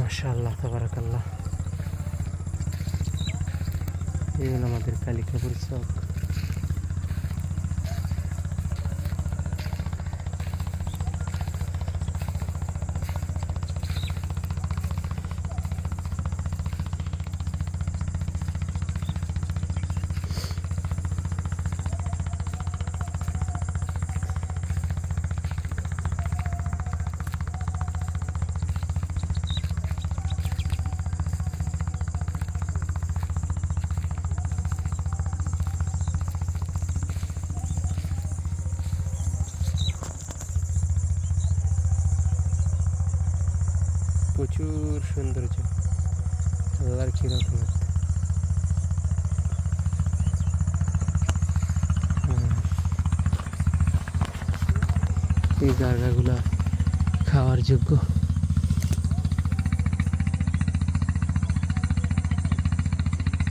মাশাআল্লাহ তাবারাকাল্লাহ। এই হলো আমাদের কালিকাপুর চক। প্রচুর সৌন্দর্য, আল্লাহর কি রহমত। এই জায়গাগুলা খাওয়ার যোগ্য।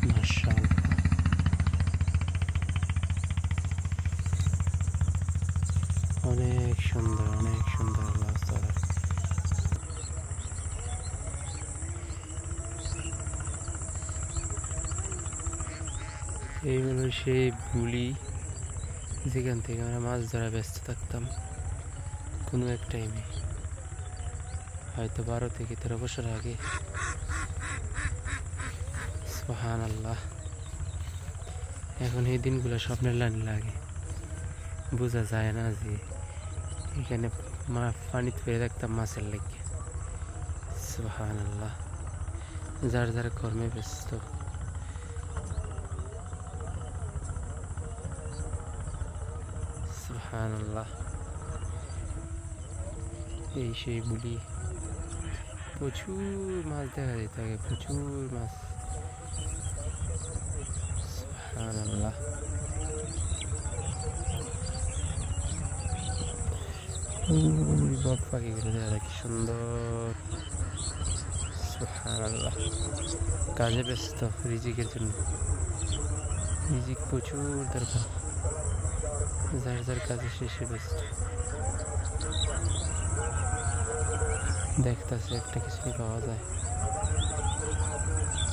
মাশাআল্লাহ, অনেক সুন্দর, অনেক সুন্দর। আল্লাহ তাআলা এই হলো সেই বুলি, যেখান থেকে আমরা মাছ ধরা ব্যস্ত থাকতাম কোনো এক টাইমে, হয়তো 12 থেকে 13 বছর আগে। সুবহানাল্লাহ। এখন এই দিনগুলো স্বপ্নের লাইন লাগে, বোঝা যায় না যে এখানে পানিতে পেয়ে রাখতাম মাছের লেগে। সুবহানাল্লাহ। যার যার কর্মে ব্যস্ত। সুবহানাল্লাহ। এই সেই বুলি, প্রচুর মাছ দেখা যেত আগে, প্রচুর মাছ। সুবহানাল্লাহ। বক পাখিগুলো দেখা যায় কি সুন্দর। সুবহানাল্লাহ। কাজে ব্যস্ত রিজিকের জন্য, রিজিক প্রচুর দরকার, যার যার কাজে শেষে ব্যস্ত। দেখতেছে একটা কিছুই পাওয়া যায়।